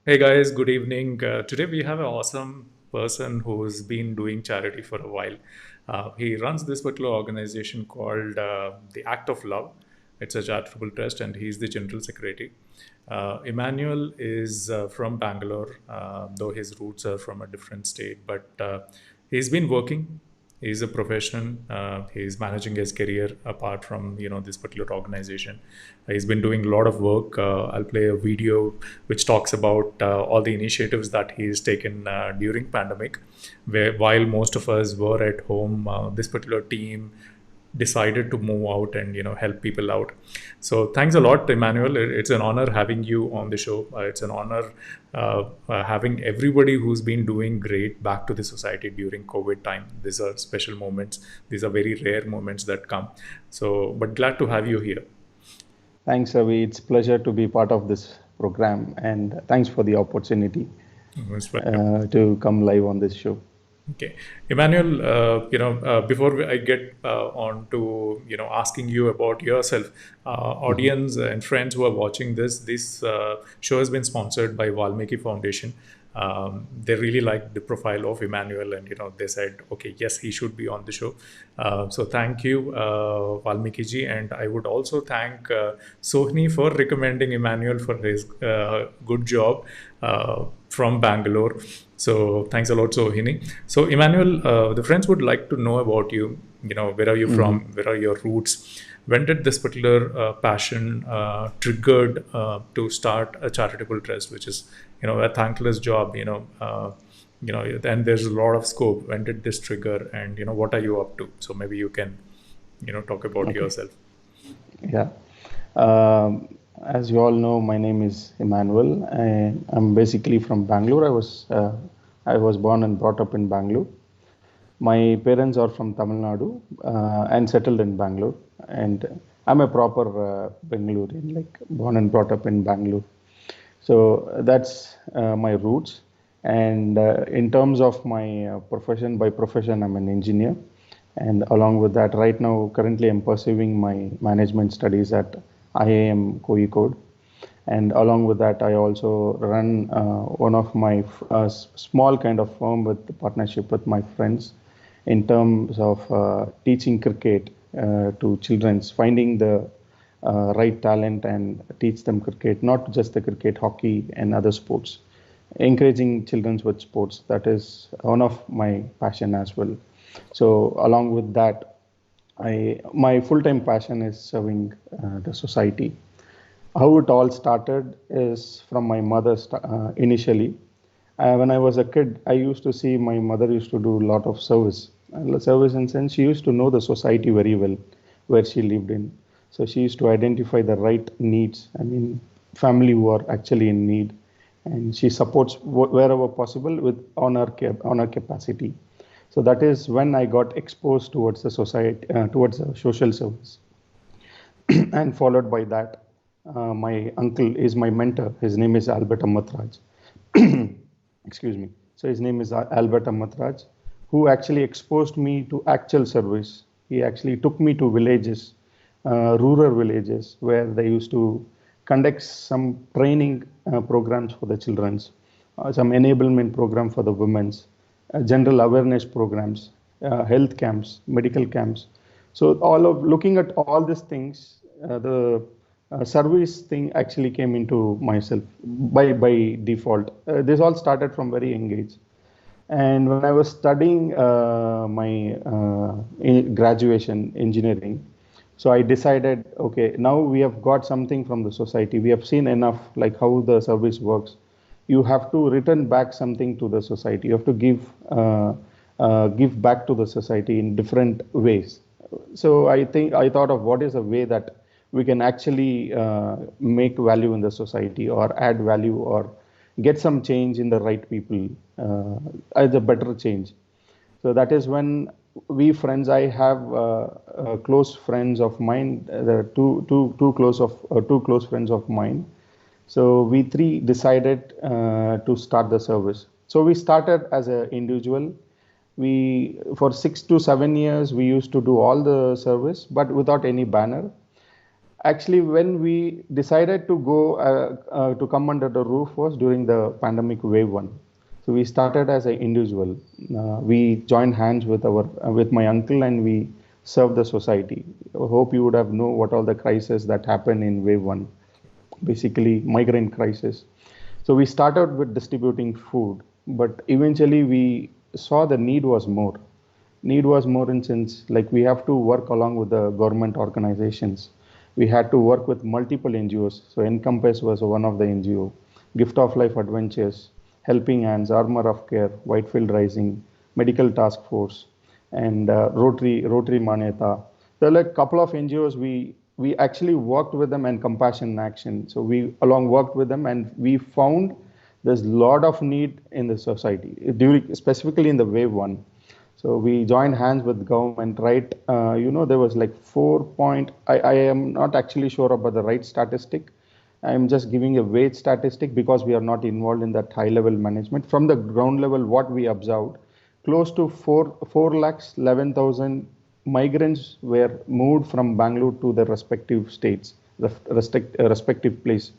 Hey guys, good evening. Today we have an awesome person who's been doing charity for a while. He runs this particular organization called the Act of Love. It's a charitable trust, and he's the general secretary. Emmanuel is from Bangalore, though his roots are from a different state, but he's been working. He's a professional. He's managing his career apart from this particular organization. He's been doing a lot of work. I'll play a video which talks about all the initiatives that he's taken during pandemic, where while most of us were at home, this particular team decided to move out and help people out. So thanks a lot, Emmanuel. It's an honor having you on the show. It's an honor having everybody who's been doing great back to the society during COVID time. These are special moments. These are very rare moments that come. So, but glad to have you here. Thanks, Ravi. It's a pleasure to be part of this program, and thanks for the opportunity Most welcome. to come live on this show. Okay, Emmanuel. Before I get on to asking you about yourself, Mhm. audience and friends who are watching this show has been sponsored by Valmiki Foundation. They really liked the profile of Emmanuel, and they said, okay, yes, he should be on the show. So thank you, Valmiki ji, and I would also thank Sohni for recommending Emmanuel for his good job from Bangalore. So thanks a lot, Sohini. So Emmanuel, the friends would like to know about you. Where are you Mhm. from? Where are your roots? When did this particular passion triggered to start a charitable trust, which is a thankless job? And there's a lot of scope. When did this trigger, and what are you up to? So maybe you can talk about Okay. yourself. Yeah. Um, as you all know, my name is Immanuel, and I'm basically from Bangalore. I was born and brought up in Bangalore. My parents are from Tamil Nadu and settled in Bangalore, and I'm a proper Bangalorean, like born and brought up in Bangalore. So that's my roots. And in terms of my profession, by profession, I'm an engineer. And along with that, right now, currently, I'm pursuing my management studies at IIM Kozhikode. And along with that, I also run one of my small kind of firm with partnership with my friends in terms of teaching cricket to children, finding the right talent and teach them cricket, not just the cricket, hockey, and other sports. Encouraging children with sports, that is one of my passion as well. So along with that, my full-time passion is serving the society. How it all started is from my mother initially. When I was a kid, I used to see my mother used to do a lot of service. Service in sense, she used to know the society very well where she lived in. So she used to identify the right needs. I mean, family who are actually in need, and she supports wherever possible with on her capacity. So that is when I got exposed towards the society, towards the social service. And followed by that, my uncle is my mentor. His name is Albert Amatraj. Excuse me. So his name is Albert Amatraj, who actually exposed me to actual service. He actually took me to villages, rural villages, where they used to conduct some training programs for the children's, some enablement program for the women's, general awareness programs, health camps, medical camps. So all of looking at all these things, the service thing actually came into myself by default. This all started from very young age. And when I was studying my graduation engineering, so I decided, okay, now we have got something from the society. We have seen enough, like how the service works. You have to return back something to the society. You have to give back to the society in different ways. So I thought of what is a way that we can actually make value in the society or add value or get some change in the right people as a better change. So that is when we friends, I have close friends of mine, two close friends of mine. So we three decided to start the service. So we started as an individual. We for 6 to 7 years we used to do all the service, but without any banner. Actually, when we decided to go to come under the roof was during the pandemic wave one. So we started as an individual. We joined hands with our with my uncle, and we served the society. I hope you would have know what all the crises that happened in wave one, basically migrant crisis. So we started with distributing food, but eventually we saw the need was more. Need was more in sense like we have to work along with the government organizations. We had to work with multiple NGOs. So Encompass was one of the NGO, Gift of Life Adventures, Helping Hands, Armor of Care, Whitefield Rising, Medical Task Force, and Rotary Manyata. There are like a couple of NGOs we actually worked with them, and Compassion in Action. So we along worked with them, and we found there's a lot of need in the society, during, specifically in the wave one. So we joined hands with government, right? There was like 4 point, I am not actually sure about the right statistic. I'm just giving a vague statistic because we are not involved in that high level management. From the ground level, what we observed, close to 4 lakhs 11,000 migrants were moved from Bangalore to the respective states, the respective place.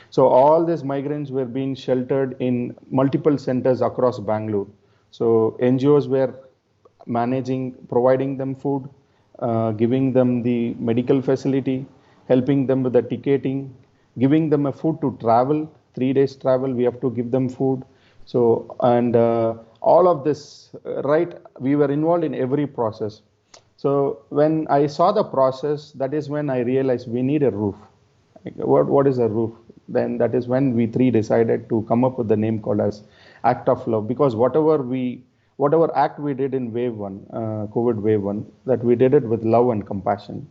So all these migrants were being sheltered in multiple centers across Bangalore. So NGOs were managing, providing them food, giving them the medical facility, helping them with the ticketing, giving them a food to travel, 3 days travel, we have to give them food. So, and all of this, right, we were involved in every process. So when I saw the process, that is when I realized we need a roof. What is a roof? Then that is when we three decided to come up with the name called as Act of Love, because whatever act we did in wave one, COVID wave one, that we did it with love and compassion.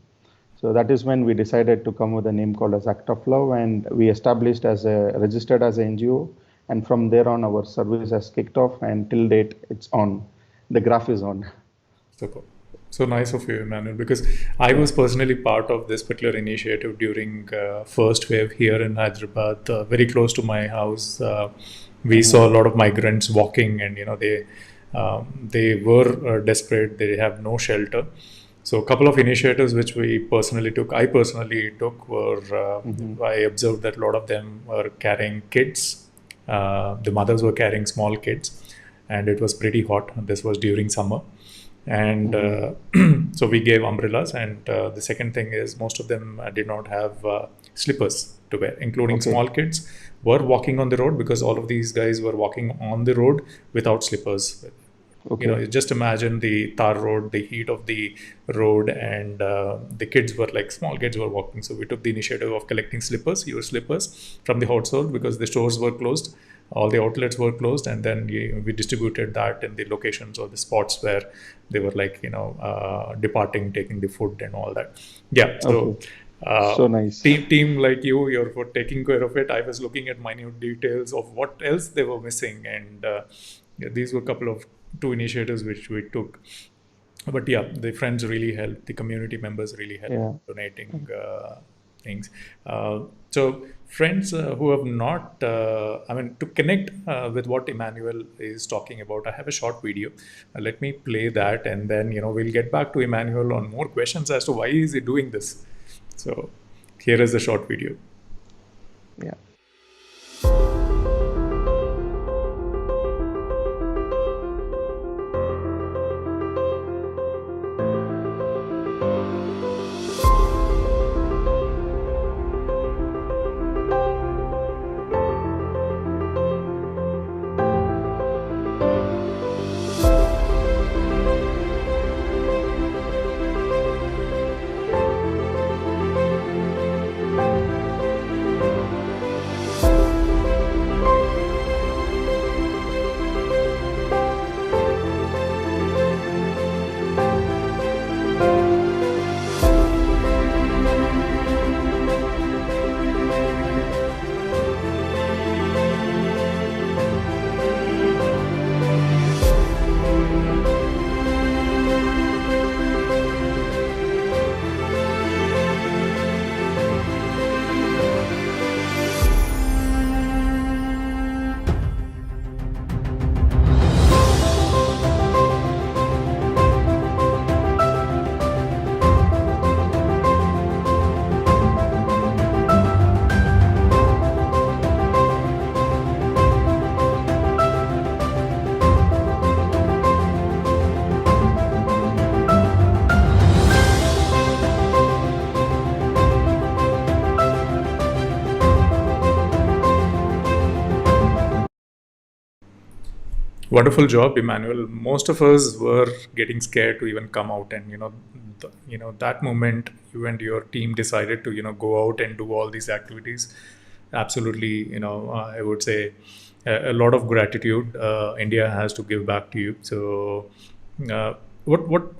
So that is when we decided to come with a name called as Act of Love, and we established registered as an NGO, and from there on our service has kicked off, and till date it's on. The graph is on. Super. So nice of you, Emmanuel, because I was personally part of this particular initiative during first wave here in Hyderabad, very close to my house. We saw a lot of migrants walking, and they were desperate. They have no shelter. So a couple of initiatives which I personally took were, I observed that a lot of them were carrying kids. The mothers were carrying small kids, and it was pretty hot. This was during summer. And so we gave umbrellas, and the second thing is most of them did not have slippers to wear, including small kids were walking on the road, because all of these guys were walking on the road without slippers. Just imagine the tar road, the heat of the road, and the kids were like, small kids were walking. So we took the initiative of collecting your slippers from the household, because the stores were closed, all the outlets were closed, and then we distributed that in the locations or the spots where they were like, departing, taking the food and all that. Yeah. So so nice. Team like you're for taking care of it. I was looking at minute details of what else they were missing, and these were a couple of two initiatives which we took. But yeah, the friends really helped, the community members really helped donating things. So friends who have not, to connect with what Emmanuel is talking about, I have a short video. Let me play that, and then we'll get back to Emmanuel on more questions as to why is he doing this. So here is the short video. Yeah. Wonderful job, Emmanuel. Most of us were getting scared to even come out, and that moment you and your team decided to go out and do all these activities. Absolutely, I would say a lot of gratitude India has to give back to you. So, what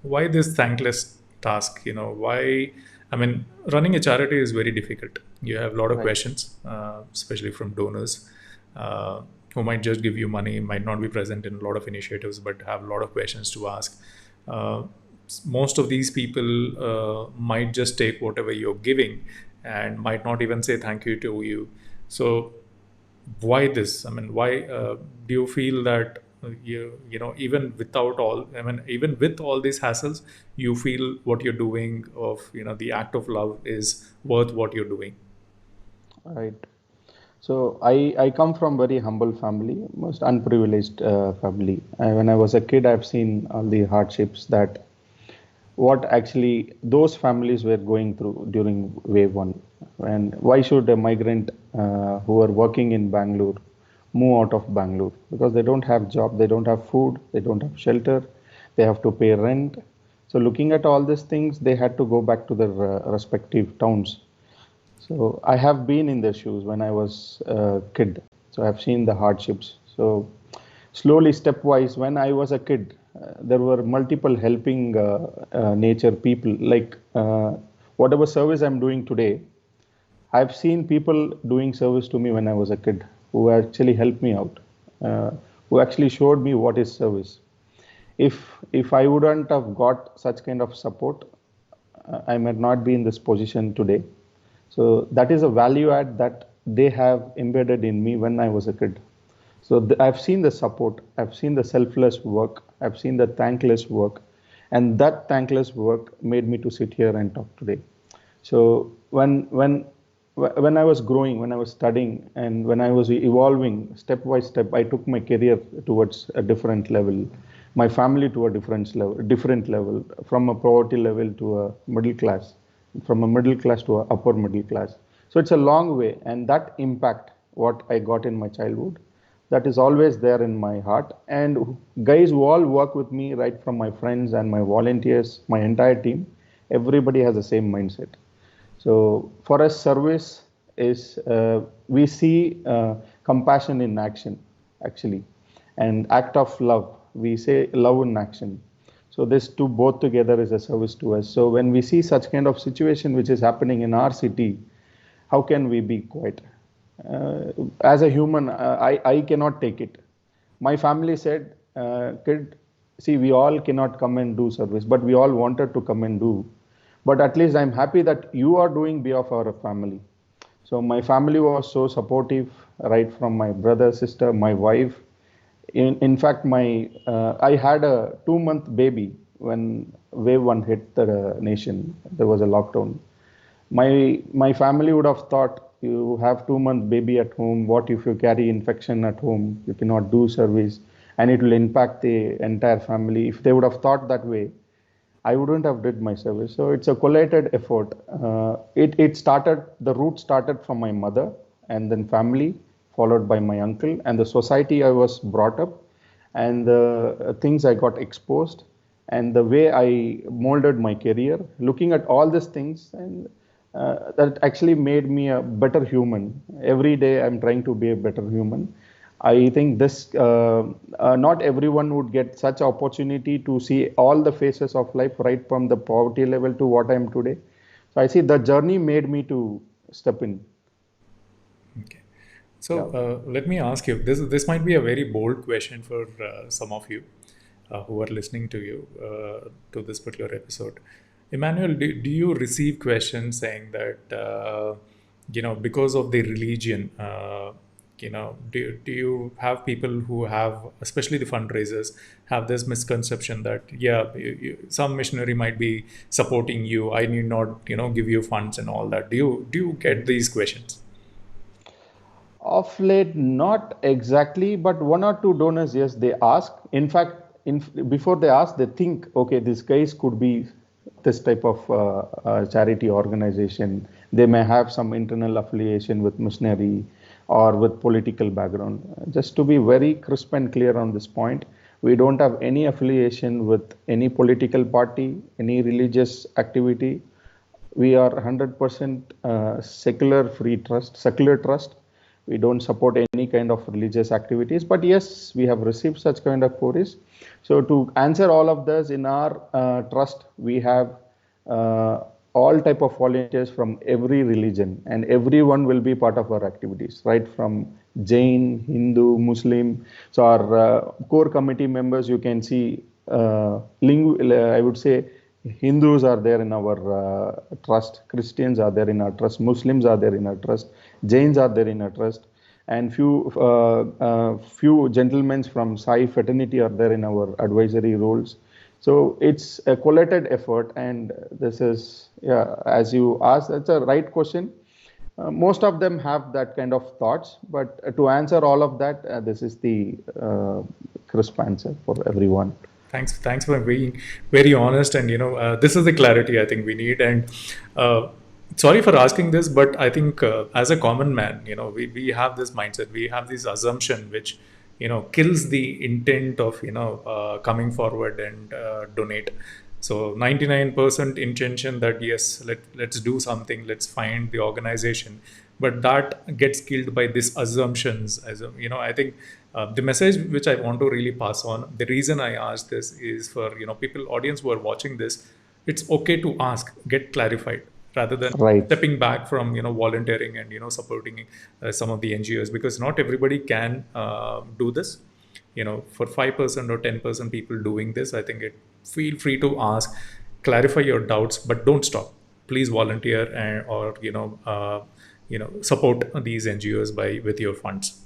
why this thankless task? Why? I mean, running a charity is very difficult. You have a lot of Right. questions, especially from donors. Uh, who might just give you money, might not be present in a lot of initiatives, but have a lot of questions to ask. Uh, Most of these people might just take whatever you're giving and might not even say thank you to you. So why this? I mean, why do you feel that even without all, I mean, even with all these hassles, you feel what you're doing of the act of love is worth what you're doing? Right. So I come from very humble family, most unprivileged family. When I was a kid, I've seen all the hardships that what actually those families were going through during wave one. And why should a migrant who are working in Bangalore move out of Bangalore? Because they don't have job, they don't have food, they don't have shelter, they have to pay rent. So looking at all these things, they had to go back to their respective towns. So I have been in their shoes when I was a kid. So I've seen the hardships. So slowly, stepwise, when I was a kid, there were multiple helping nature people. Like whatever service I'm doing today, I've seen people doing service to me when I was a kid who actually helped me out, uh, who actually showed me what is service. If I wouldn't have got such kind of support, I might not be in this position today. So that is a value add that they have embedded in me when I was a kid. So I've seen the support, I've seen the selfless work, I've seen the thankless work, and that thankless work made me to sit here and talk today. So when I was growing, when I was studying, and when I was evolving step by step, I took my career towards a different level, my family to a different level, from a poverty level to a middle class, from a middle class to a upper middle class. So it's a long way, and that impact what I got in my childhood, that is always there in my heart. And guys who all work with me, right from my friends and my volunteers, my entire team, everybody has the same mindset. So for us, service is we see compassion in action, actually, and act of love. We say love in action. So this two both together is a service to us. So when we see such kind of situation which is happening in our city, how can we be quiet? As a human, I cannot take it. My family said, kid, see, we all cannot come and do service, but we all wanted to come and do. But at least I'm happy that you are doing behalf of our family. So my family was so supportive, right from my brother, sister, my wife. In fact, I had a 2 month baby when wave one hit the nation. There was a lockdown. My family would have thought, you have 2 month baby at home, what if you carry infection at home, you cannot do service, and it will impact the entire family. If they would have thought that way, I wouldn't have did my service. So it's a collated effort. It started, the root started from my mother, and then family, followed by my uncle, and the society I was brought up, and the things I got exposed, and the way I molded my career, looking at all these things, and that actually made me a better human. Every day I'm trying to be a better human. I think this not everyone would get such opportunity to see all the phases of life, right from the poverty level to what I am today. So I see the journey made me to step in. Okay. So Yeah. let me ask you. This might be a very bold question for some of you who are listening to you to this particular episode. Emmanuel, do you receive questions saying that because of the religion, do you have people who have, especially the fundraisers, have this misconception that some missionary might be supporting you. I need not give you funds and all that. Do you get these questions? Of late, not exactly, but one or two donors, yes, they ask. In fact, before they ask, they think, okay, these guys could be this type of charity organization. They may have some internal affiliation with missionary or with political background. Just to be very crisp and clear on this point, we don't have any affiliation with any political party, any religious activity. We are 100% secular trust. We don't support any kind of religious activities, but yes, we have received such kind of queries. So to answer all of this, in our trust, we have uh, all type of volunteers from every religion, and everyone will be part of our activities, right from Jain, Hindu, Muslim. So our core committee members, you can see, I would say Hindus are there in our trust, Christians are there in our trust, Muslims are there in our trust, Jains are there in our trust, and few gentlemen from Sai fraternity are there in our advisory roles. So it's a collated effort, and this is, yeah, as you asked, that's a right question. Most of them have that kind of thoughts, but to answer all of that, this is the crisp answer for everyone. Thanks for being very honest, and this is the clarity I think we need. And sorry for asking this, but I think as a common man, we have this mindset, we have this assumption which kills the intent of coming forward and donate. So 99% intention that yes, let's do something, let's find the organization, but that gets killed by these assumptions. I think the message which I want to really pass on, the reason I asked this is for people, audience who are watching this, it's okay to ask, get clarified, rather than Right. stepping back from volunteering and supporting some of the NGOs, because not everybody can do this. For 5% or 10% people doing this, I think feel free to ask, clarify your doubts, but don't stop. Please volunteer, or support these NGOs with your funds.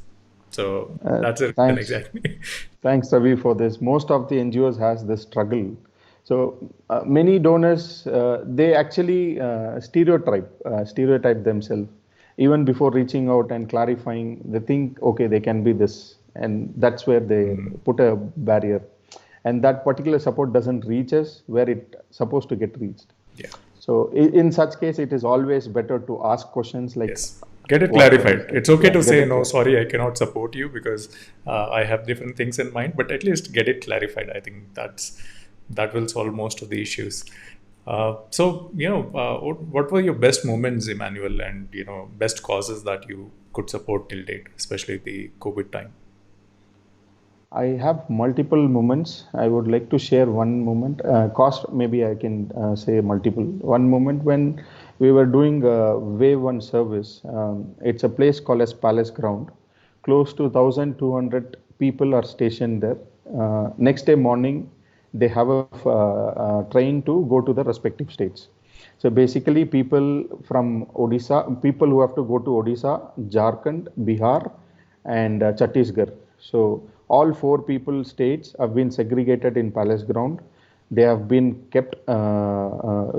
So that's it. Thanks. Exactly. Thanks, Ravi, for this. Most of the NGOs has this struggle. So many donors, they actually stereotype themselves. Even before reaching out and clarifying, they think, okay, they can be this. And that's where they put a barrier. And that particular support doesn't reach us where it's supposed to get reached. Yeah. So in such case, it is always better to ask questions like, yes. Get it clarified. It's okay to say, no, clarified. sorry, I cannot support you because I have different things in mind, but at least get it clarified. I think that will solve most of the issues. So, what were your best moments, Immanuel, and, best causes that you could support till date, especially the COVID time? I have multiple moments. I would like to share one moment. Cost, maybe I can say multiple. One moment when we were doing Wave 1 service. It's a place called as Palace Ground. Close to 1,200 people are stationed there. Next day morning, they have a train to go to the respective states. So basically, people from Odisha, people who have to go to Odisha, Jharkhand, Bihar, and Chhattisgarh. So all four people states have been segregated in Palace Ground. They have been kept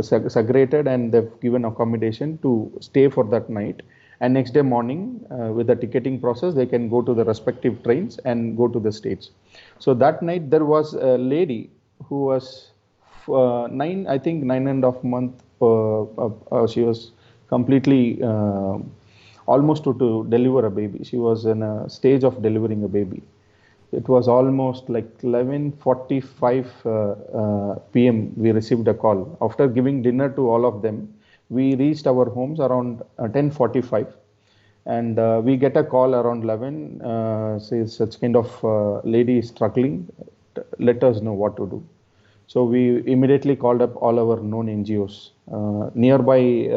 segregated, and they've given accommodation to stay for that night. And next day morning, with the ticketing process, they can go to the respective trains and go to the states. So that night there was a lady who was I think 9.5 months. She was completely almost to deliver a baby. She was in a stage of delivering a baby. It was almost like 11:45 p.m. We received a call. After giving dinner to all of them, we reached our homes around 10:45, and we get a call around 11. Says such kind of lady is struggling. Let us know what to do. So we immediately called up all our known NGOs. Nearby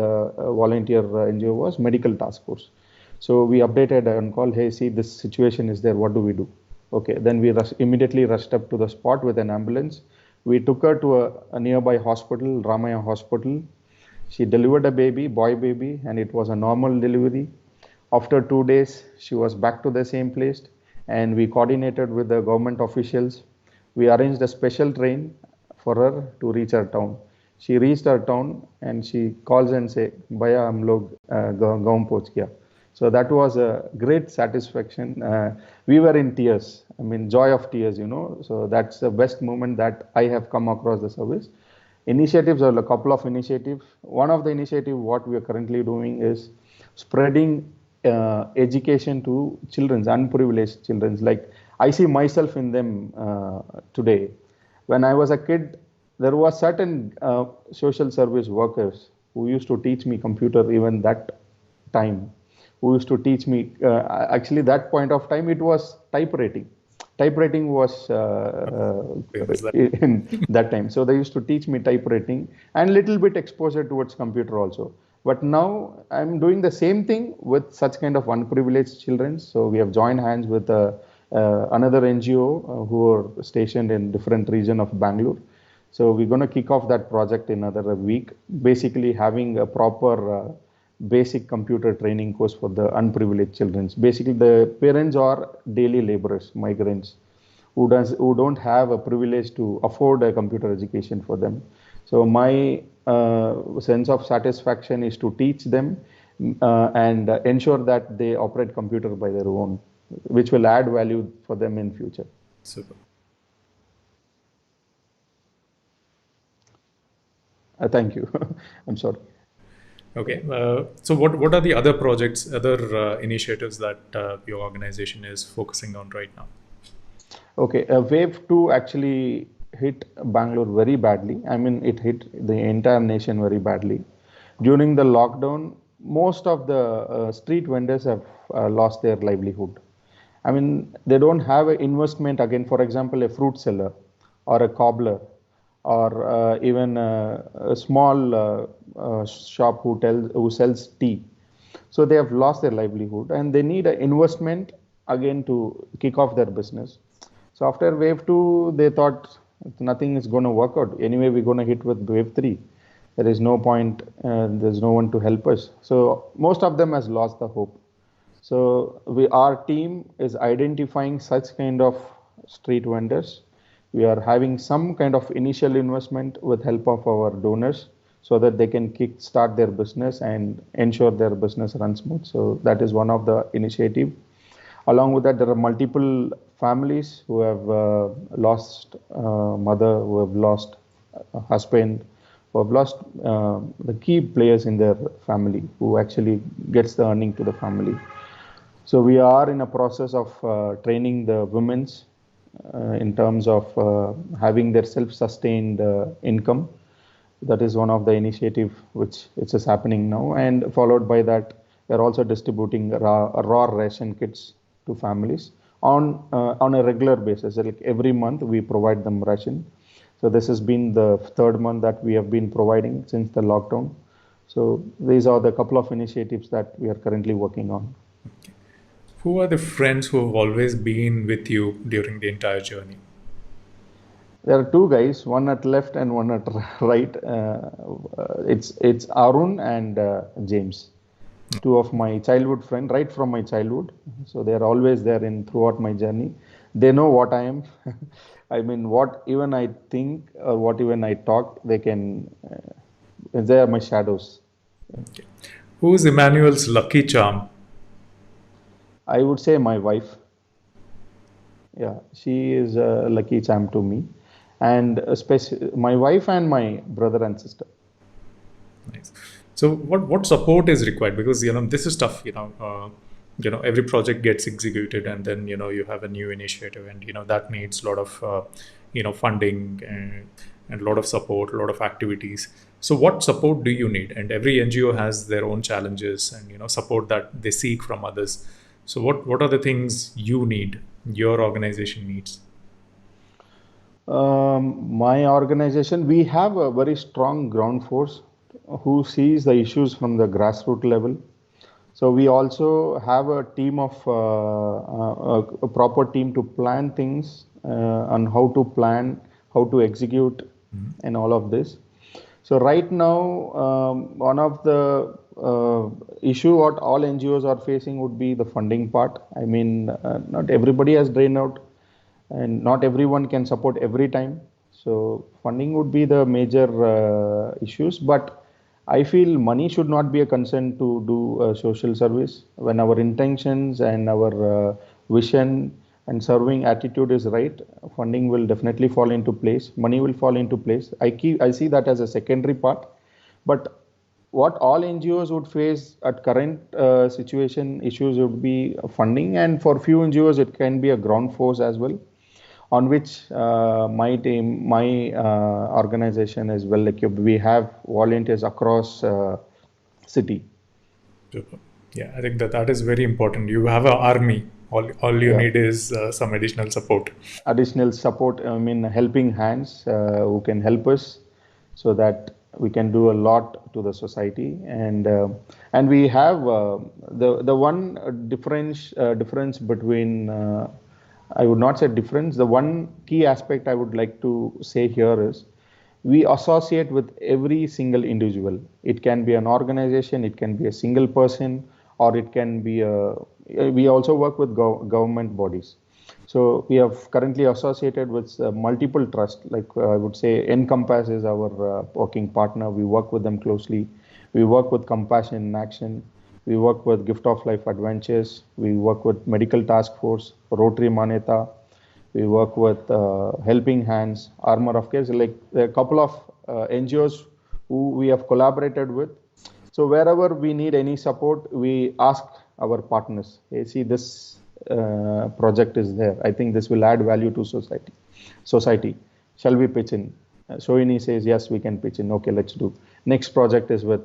volunteer NGO was Medical Task Force. So we updated and called, hey, see, this situation is there. What do we do? Okay, then we immediately rushed up to the spot with an ambulance. We took her to a nearby hospital, Ramaya Hospital. She delivered a baby, boy baby, and it was a normal delivery. After 2 days, she was back to the same place, and we coordinated with the government officials. We arranged a special train for her to reach her town. She reached her town and she calls and say, "Bhaiya, hum log gaon pahunch gaya." So that was a great satisfaction. We were in tears. I mean, joy of tears, So that's the best moment that I have come across the service. Initiatives are a couple of initiatives. One of the initiative what we are currently doing is spreading education to children, unprivileged children. Like I see myself in them today. When I was a kid, there was certain social service workers who used to teach me computer even that time, who used to teach me actually that point of time it was typewriting was Famous that. in that time, so they used to teach me typewriting and little bit exposure towards computer also. But now I'm doing the same thing with such kind of unprivileged children. So we have joined hands with another NGO who are stationed in different region of Bangalore. So we're going to kick off that project in another week, basically having a proper basic computer training course for the unprivileged children. Basically, the parents are daily laborers, migrants, who don't have a privilege to afford a computer education for them. So my sense of satisfaction is to teach them and ensure that they operate computer by their own, which will add value for them in future. Super. Thank you. I'm sorry. Okay. So what are the other projects, other initiatives that your organization is focusing on right now? Okay, wave 2 actually hit Bangalore very badly. I mean, it hit the entire nation very badly. During the lockdown, most of the street vendors have lost their livelihood. I mean, they don't have an investment again, for example, a fruit seller or a cobbler or even a small shop who sells tea. So they have lost their livelihood and they need an investment again to kick off their business. So after wave 2, they thought nothing is going to work out. Anyway, we're going to hit with wave 3. There is no point, there's no one to help us. So most of them has lost the hope. So our team is identifying such kind of street vendors. We are having some kind of initial investment with help of our donors so that they can kick start their business and ensure their business runs smooth. So that is one of the initiative. Along with that, there are multiple families who have lost mother, who have lost husband, who have lost the key players in their family, who actually gets the earning to the family. So we are in a process of training the women's in terms of having their self-sustained income. That is one of the initiative which is happening now, and followed by that, we are also distributing raw ration kits to families on a regular basis. Like every month, we provide them ration. So this has been the third month that we have been providing since the lockdown. So these are the couple of initiatives that we are currently working on. Who are the friends who have always been with you during the entire journey? There are two guys, one at left and one at right. It's Arun and James, two of my childhood friends, right from my childhood. So they are always there in throughout my journey. They know what I am. I mean, what even I think or what even I talk, they can. They are my shadows. Okay. Who is Emmanuel's lucky charm? I would say my wife. Yeah, she is a lucky charm to me, and especially my wife and my brother and sister. Nice. So what support is required? Because this is tough. Every project gets executed, and then you have a new initiative, and that needs a lot of funding and a lot of support, a lot of activities. So what support do you need? And every NGO has their own challenges and support that they seek from others. So what are the things you need, your organization needs? My organization, we have a very strong ground force who sees the issues from the grassroots level. So we also have a team of a proper team to plan things on how to plan, how to execute, and all of this. So right now, one of the issue what all NGOs are facing would be the funding part. I mean, not everybody has drained out, and not everyone can support every time. So funding would be the major issues, but I feel money should not be a concern to do social service when our intentions and our vision and serving attitude is right, funding will definitely fall into place. Money will fall into place. I see that as a secondary part, but what all NGOs would face at current situation issues would be funding, and for few NGOs it can be a ground force as well, on which my team, my organization is well equipped. We have volunteers across city. Super. Yeah, I think that is very important. You have an army. All you Yeah. need is some additional support. Additional support, I mean, helping hands who can help us so that we can do a lot to the society. And we have the one difference between, I would not say difference, the one key aspect I would like to say here is we associate with every single individual. It can be an organization, it can be a single person, or it can be we also work with government bodies. So we have currently associated with multiple trusts, like I would say Encompass is our working partner. We work with them closely. We work with Compassion in Action. We work with Gift of Life Adventures. We work with Medical Task Force, Rotary Maneta. We work with Helping Hands, Armor of Care, like a couple of NGOs who we have collaborated with. So wherever we need any support, we ask our partners, hey, see this project is there. I think this will add value to society. Shall we pitch in? Sohini says, yes, we can pitch in. Okay, let's do. Next project is with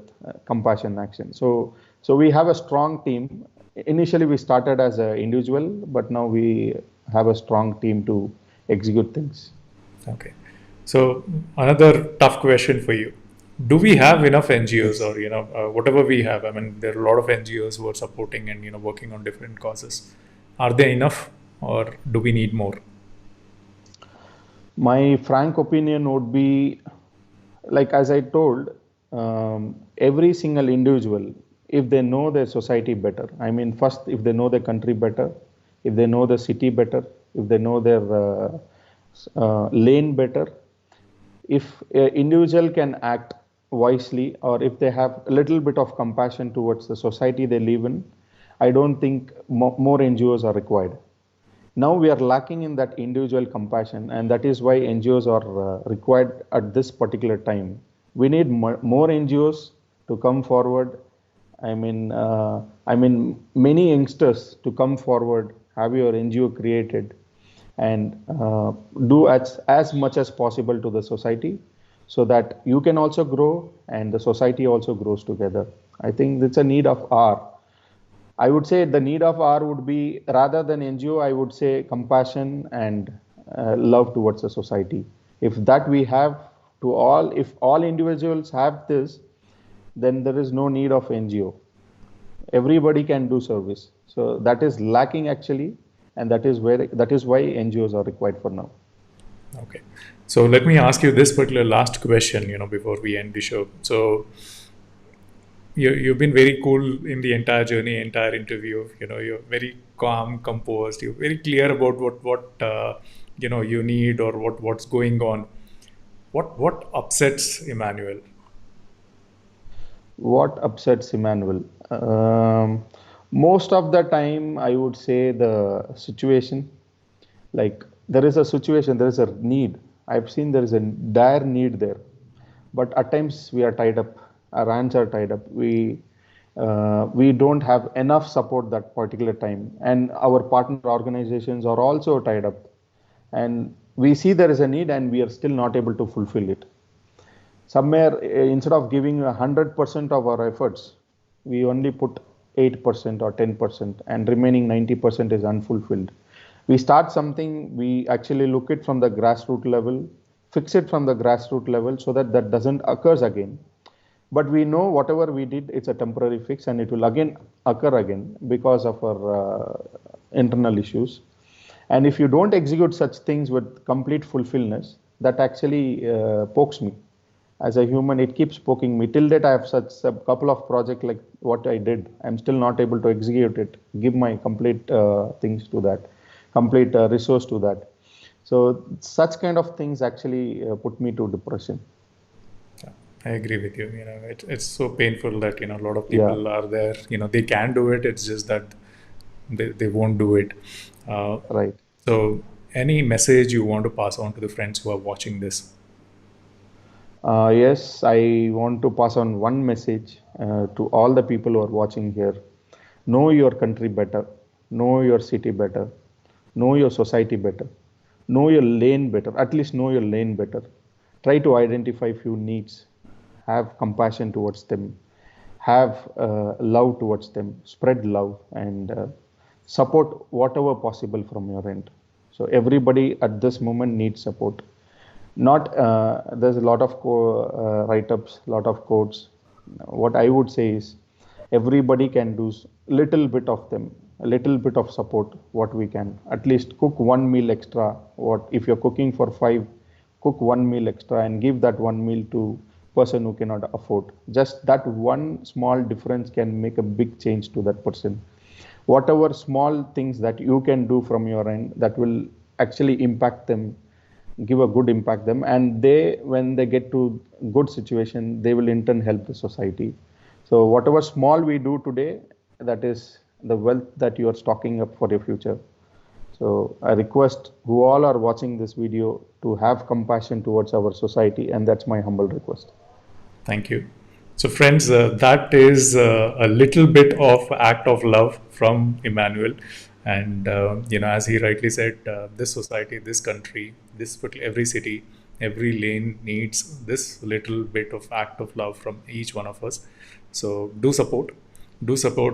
Compassion Action. So we have a strong team. Initially, we started as an individual, but now we have a strong team to execute things. Okay. So another tough question for you. Do we have enough NGOs, or whatever we have? I mean, there are a lot of NGOs who are supporting and working on different causes. Are they enough, or do we need more? My frank opinion would be, like as I told, every single individual, if they know their society better, I mean, first, if they know their country better, if they know the city better, if they know their lane better, if an individual can act wisely, or if they have a little bit of compassion towards the society they live in, I don't think more NGOs are required. Now we are lacking in that individual compassion, and that is why NGOs are required at this particular time. We need more NGOs to come forward. I mean, many youngsters to come forward, have your NGO created, and do as much as possible to the society, so that you can also grow and the society also grows together. I think it's a need of hour. I would say the need of hour would be, rather than NGO, I would say compassion and love towards the society. If that we have to all, if all individuals have this, then there is no need of NGO. Everybody can do service. So that is lacking actually, and that is why NGOs are required for now. Okay. So let me ask you this particular last question, before we end the show. So you've been very cool in the entire journey, entire interview. You're very calm, composed. You're very clear about what you need, or what's going on. What upsets Immanuel? What upsets Immanuel? Most of the time, I would say the situation. Like there is a situation, there is a need. I've seen there is a dire need there, but at times we are tied up. Our hands are tied up. We don't have enough support that particular time, and our partner organizations are also tied up. And we see there is a need, and we are still not able to fulfill it. Somewhere, instead of giving 100% of our efforts, we only put 8% or 10%, and remaining 90% is unfulfilled. We start something, we actually look it from the grassroots level, fix it from the grassroots level, so that doesn't occurs again. But we know whatever we did, it's a temporary fix, and it will again occur again because of our internal issues. And if you don't execute such things with complete fulfillment, that actually pokes me. As a human, it keeps poking me. Till date, I have such a couple of projects like what I did. I'm still not able to execute it, give my complete things to that, complete resource to that. So such kind of things actually put me to depression. Yeah, I agree with you. It's so painful that a lot of people are there. They can do it. It's just that they won't do it. Right. So, any message you want to pass on to the friends who are watching this? Yes, I want to pass on one message to all the people who are watching here. Know your country better, know your city better, know your society better, know your lane better, at least know your lane better. Try to identify few needs, have compassion towards them, have love towards them, spread love, and support whatever possible from your end. So everybody at this moment needs support. Not there's a lot of write-ups, lot of quotes. What I would say is everybody can do little bit of them, a little bit of support. What we can, at least cook one meal extra. What if you're cooking for five, cook one meal extra and give that one meal to person who cannot afford. Just that one small difference can make a big change to that person. Whatever small things that you can do from your end, that will actually impact them, give a good impact them, and they, when they get to good situation, they will in turn help the society. So whatever small we do today, that is the wealth that you are stocking up for your future. So I request who all are watching this video to have compassion towards our society, and that's my humble request. Thank you. So, friends, that is a little bit of act of love from Immanuel. And, as he rightly said, this society, this country, every city, every lane needs this little bit of act of love from each one of us. So, do support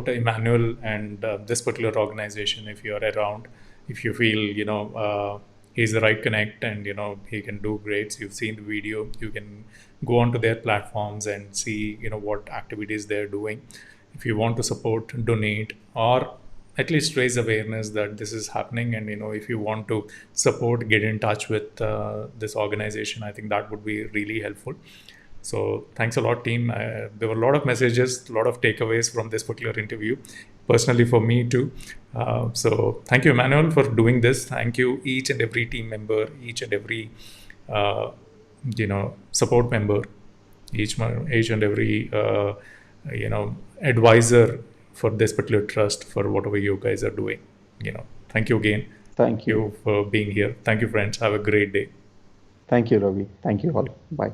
Emmanuel and this particular organization if you are around. If you feel he's the right connect and he can do great. You've seen the video. You can go onto their platforms and see what activities they're doing. If you want to support, donate, or at least raise awareness that this is happening, and if you want to support, get in touch with this organization. I think that would be really helpful. So thanks a lot, team. There were a lot of messages, a lot of takeaways from this particular interview, personally for me too. So thank you, Emmanuel, for doing this. Thank you, each and every team member, each and every support member, each and every advisor for this particular trust, for whatever you guys are doing. Thank you again. Thank you. For being here. Thank you, friends. Have a great day. Thank you, Ravi. Thank you all. Bye.